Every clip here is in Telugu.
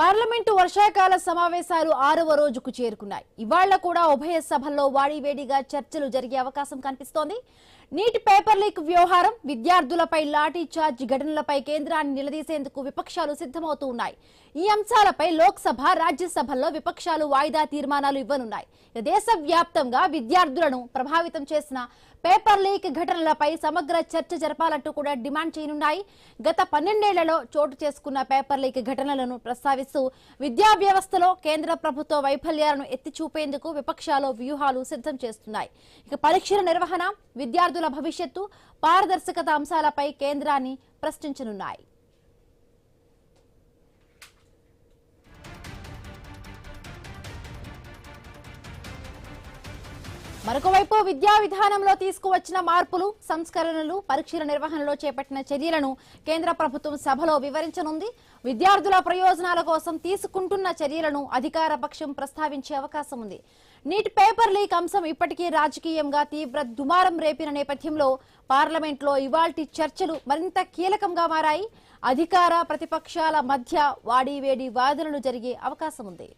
పార్లమెంటు వర్షాకాల సమావేశాలు 6వ రోజుకు చేరుకున్నాయి. ఇవాళ కూడా ఉభయ సభల్లో వాడివేడిగా చర్చలు జరిగే అవకాశం కనిపిస్తోంది. నీట్ పేపర్ లీక్ వ్యవహారం, విద్యార్థులపై లాఠీ చార్జ్ ఘటనలపై కేంద్రాన్ని నిలదీసేందుకు విపక్షాలు సిద్ధమవుతూ ఉన్నాయి. ఈ అంశాలపై లోక్సభ, రాజ్యసభల్లో విపక్షాలు వాయిదా తీర్మానాలు ఇవ్వనున్నాయి. దేశవ్యాప్తంగా విద్యార్థులను ప్రభావితం చేసిన పేపర్ లీక్ ఘటనలపై సమగ్ర చర్చ జరపాలంటూ కూడా డిమాండ్ చేయనున్నాయి. గత 12 ఏళ్లలో చోటు చేసుకున్న పేపర్ లీక్ ఘటనలను ప్రస్తావిస్తూ విద్యా వ్యవస్థలో కేంద్ర ప్రభుత్వ వైఫల్యాలను ఎత్తి చూపేందుకు విపక్షాలు వ్యూహాలు సిద్ధం చేస్తున్నాయి. ఇక పరీక్షల నిర్వహణ, విద్యార్థుల భవిష్యత్తు, పారదర్శకత అంశాలపై కేంద్రాన్ని ప్రశ్నించనున్నాయి. మరొకవైపు విద్యా విధానంలో తీసుకువచ్చిన మార్పులు, సంస్కరణలు, పరీక్షల నిర్వహణలో చేపట్టిన చర్యలను కేంద్ర ప్రభుత్వం సభలో వివరించనుంది. విద్యార్థుల ప్రయోజనాల కోసం తీసుకుంటున్న చర్యలను అధికార పక్షం ప్రస్తావించే అవకాశం ఉంది. నీట్ పేపర్ లీక్ అంశం ఇప్పటికే రాజకీయంగా తీవ్ర దుమారం రేపిన నేపథ్యంలో పార్లమెంట్లో ఇవాల్టి చర్చలు మరింత కీలకంగా మారాయి. అధికార ప్రతిపక్షాల మధ్య వాడివేడి వాదనలు జరిగే అవకాశం ఉంది.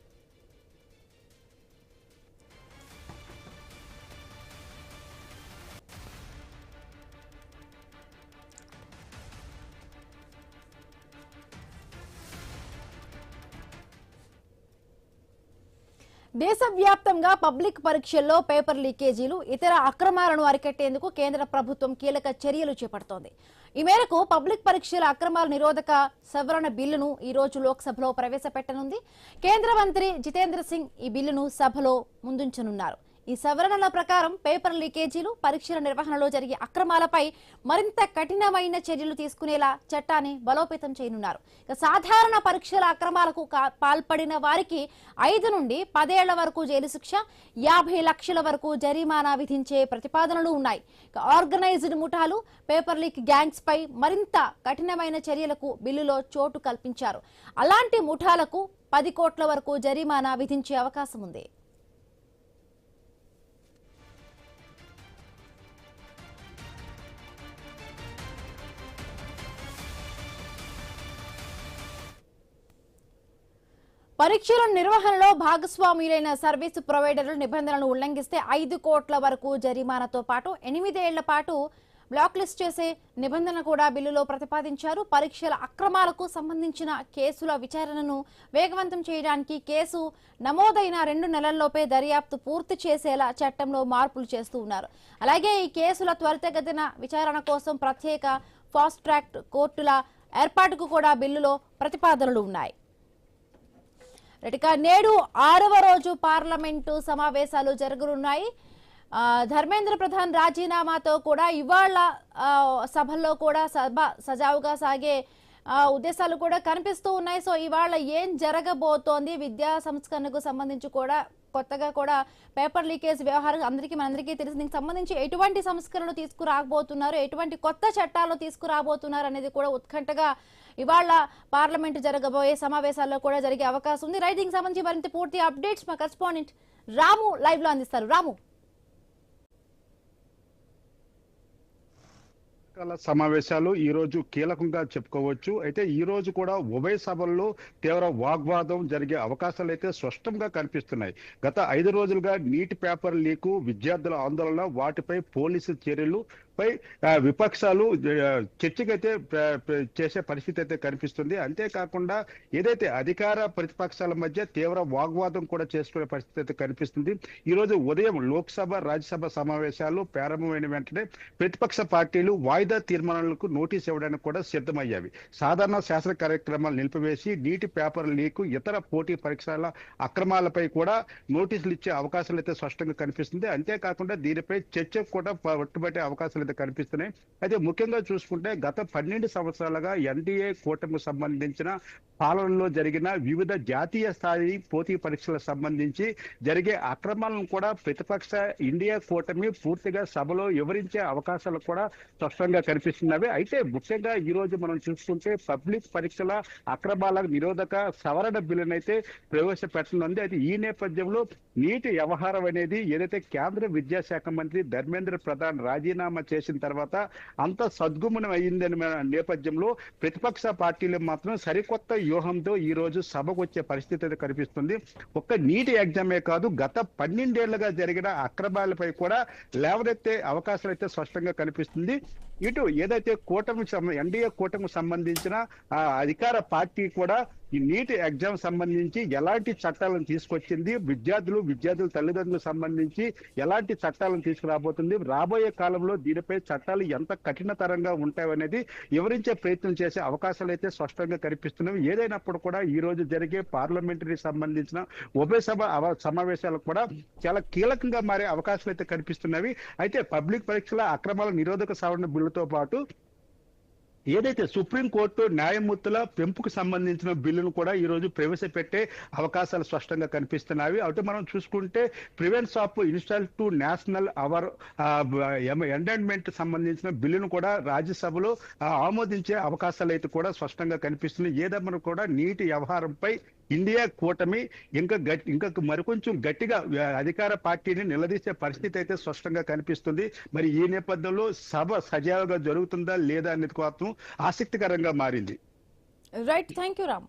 దేశవ్యాప్తంగా పబ్లిక్ పరీక్షల్లో పేపర్ లీకేజీలు, ఇతర అక్రమాలను అరికట్టేందుకు కేంద్ర ప్రభుత్వం కీలక చర్యలు చేపడుతోంది. ఈ మేరకు పబ్లిక్ పరీక్షల అక్రమాల నిరోధక సవరణ బిల్లును ఈ రోజు లోక్సభలో ప్రవేశపెట్టనుంది. కేంద్ర మంత్రి జితేంద్ర సింగ్ ఈ బిల్లును సభలో ముందుంచనున్నారు. ఈ సవరణల ప్రకారం పేపర్ లీకేజీలు, పరీక్షల నిర్వహణలో జరిగే అక్రమాలపై మరింత కఠినమైన చర్యలు తీసుకునేలా చట్టాన్ని బలోపేతం చేయనున్నారు. సాధారణ పరీక్షల అక్రమాలకు పాల్పడిన వారికి 5 నుండి 10 ఏళ్ల వరకు జైలు శిక్ష, 50 లక్షల వరకు జరిమానా విధించే ప్రతిపాదనలు ఉన్నాయి. ఆర్గనైజ్డ్ ముఠాలు, పేపర్ లీక్ గ్యాంగ్స్ పై మరింత కఠినమైన చర్యలకు బిల్లులో చోటు కల్పించారు. అలాంటి ముఠాలకు 10 కోట్ల వరకు జరిమానా విధించే అవకాశం ఉంది. పరీక్షల నిర్వహణలో భాగస్వాములైన సర్వీసు ప్రొవైడర్లు నిబంధనలను ఉల్లంఘిస్తే 5 కోట్ల వరకు జరిమానాతో పాటు 8 ఏళ్ల పాటు బ్లాక్ లిస్ట్ చేసే నిబంధన కూడా బిల్లులో ప్రతిపాదించారు. పరీక్షల అక్రమాలకు సంబంధించిన కేసుల విచారణను వేగవంతం చేయడానికి కేసు నమోదైన 2 నెలల్లోపే దర్యాప్తు పూర్తి చేసేలా చట్టంలో మార్పులు చేస్తూ ఉన్నారు. అలాగే ఈ కేసుల త్వరితగతిన విచారణ కోసం ప్రత్యేక ఫాస్ట్ ట్రాక్ కోర్టుల ఏర్పాటుకు కూడా బిల్లులో ప్రతిపాదనలు ఉన్నాయి. నేడు 6వ రోజు పార్లమెంటు సమావేశాలు జరగనున్నాయి. ధర్మేంద్ర ప్రధాన్ రాజీనామాతో కూడా ఇవాళ సభల్లో కూడా సభ సజావుగా సాగే ఉద్దేశాలు కూడా కనిపిస్తూ ఉన్నాయి. సో ఇవాళ ఏం జరగబోతోంది, విద్యా సంస్కరణకు సంబంధించి కూడా కొత్తగా కూడా పేపర్ లీకేజ్ వ్యవహారం మనందరికీ తెలిసి దీనికి సంబంధించి ఎటువంటి సంస్కరణలు తీసుకురాబోతున్నారు, ఎటువంటి కొత్త చట్టాలు తీసుకురాబోతున్నారు అనేది కూడా ఉత్కంఠగా ఇవాళ పార్లమెంట్ జరగబోయే సమావేశాల్లో కూడా జరిగే అవకాశం ఉంది. రైటింగ్ సంబంధించి మరింత పూర్తి అప్డేట్స్ మా కరెస్పాండెంట్ రాము లైవ్ లో అందిస్తారు. రాము, సమావేశాలు ఈ రోజు కీలకంగా చెప్పుకోవచ్చు. అయితే ఈ రోజు కూడా ఉభయ సభల్లో తీవ్ర వాగ్వాదం జరిగే అవకాశాలు అయితే స్పష్టంగా కనిపిస్తున్నాయి. గత 5 రోజులుగా నీట్ పేపర్ లీకు, విద్యార్థుల ఆందోళన, వాటిపై పోలీసు చర్యలు పై విపక్షాలు చర్చకైతే చేసే పరిస్థితి అయితే కనిపిస్తుంది. అంతేకాకుండా ఏదైతే అధికార ప్రతిపక్షాల మధ్య తీవ్ర వాగ్వాదం కూడా చేసుకునే పరిస్థితి అయితే కనిపిస్తుంది. ఈ రోజు ఉదయం లోక్సభ, రాజ్యసభ సమావేశాలు ప్రారంభమైన వెంటనే ప్రతిపక్ష పార్టీలు వాయిదా తీర్మానాలకు నోటీస్ ఇవ్వడానికి కూడా సిద్ధమయ్యావి. సాధారణ శాసన కార్యక్రమాలు నిలిపివేసి నీటి పేపర్ లీకు, ఇతర పోటీ పరీక్షల అక్రమాలపై కూడా నోటీసులు ఇచ్చే అవకాశాలు అయితే స్పష్టంగా కనిపిస్తుంది. అంతేకాకుండా దీనిపై చర్చకు కూడా పట్టుబట్టే అవకాశాలు అయితే కనిపిస్తున్నాయి. అయితే ముఖ్యంగా చూసుకుంటే గత 12 సంవత్సరాలుగా ఎన్డీఏ కూటమికి సంబంధించిన పాలనలో జరిగిన వివిధ జాతీయ స్థాయి పోటీ పరీక్షలకు సంబంధించి జరిగే అక్రమాలను కూడా ప్రతిపక్ష ఇండియా కూటమి పూర్తిగా సభలో వివరించే అవకాశాలు కూడా స్పష్టంగా కనిపిస్తున్నవి. అయితే ముఖ్యంగా ఈ రోజు మనం చూసుకుంటే పబ్లిక్ పరీక్షల అక్రమాల నిరోధక సవరణ బిల్లును అయితే ప్రవేశపెట్టనుంది. అయితే ఈ నేపథ్యంలో నీటి వ్యవహారం అనేది ఏదైతే కేంద్ర విద్యాశాఖ మంత్రి ధర్మేంద్ర ప్రధాన్ రాజీనామా చేసిన తర్వాత అంత సద్గుమనం అయ్యిందని నేపథ్యంలో ప్రతిపక్ష పార్టీలు మాత్రం సరికొత్త వ్యూహంతో ఈ రోజు సభకు వచ్చే పరిస్థితి అయితే కనిపిస్తుంది. ఒక్క నీటి ఎగ్జామే కాదు, గత 12 ఏళ్లుగా జరిగిన అక్రమాలపై కూడా లేవనెత్తే అవకాశాలు అయితే స్పష్టంగా కనిపిస్తుంది. ఇటు ఏదైతే ఎన్డీఏ కూటమికి సంబంధించిన అధికార పార్టీ కూడా ఈ నీటి ఎగ్జామ్ సంబంధించి ఎలాంటి చట్టాలను తీసుకొచ్చింది, విద్యార్థుల తల్లిదండ్రులకు సంబంధించి ఎలాంటి చట్టాలను తీసుకురాబోతుంది, రాబోయే కాలంలో దీనిపై చట్టాలు ఎంత కఠినతరంగా ఉంటాయనేది వివరించే ప్రయత్నం చేసే అవకాశాలు అయితే స్పష్టంగా కనిపిస్తున్నవి. ఏదైనప్పుడు కూడా ఈ రోజు జరిగే పార్లమెంటరీ సంబంధించిన ఉభయ సభ సమావేశాలు కూడా చాలా కీలకంగా మారే అవకాశాలు అయితే కనిపిస్తున్నవి. అయితే పబ్లిక్ పరీక్షల అక్రమాల నిరోధక సవరణ బిల్లుతో పాటు ఏదైతే సుప్రీంకోర్టు న్యాయమూర్తుల పెంపుకు సంబంధించిన బిల్లును కూడా ఈ రోజు ప్రవేశపెట్టే అవకాశాలు స్పష్టంగా కనిపిస్తున్నాయి. అటు మనం చూసుకుంటే prevention of insult to national honour amendment సంబంధించిన బిల్లును కూడా రాజ్యసభలో ఆమోదించే అవకాశాలు అయితే కూడా స్పష్టంగా కనిపిస్తున్నాయి. ఏదేమన్నా కూడా నీటి వ్యవహారంపై ఇండియా కూటమి ఇంకా మరికొంచెం గట్టిగా అధికార పార్టీని నిలదీసే పరిస్థితి అయితే స్పష్టంగా కనిపిస్తుంది. మరి ఈ నేపథ్యంలో సభ సజావుగా జరుగుతుందా లేదా అనేది మాత్రం ఆసక్తికరంగా మారింది. Right, thank you Ramu.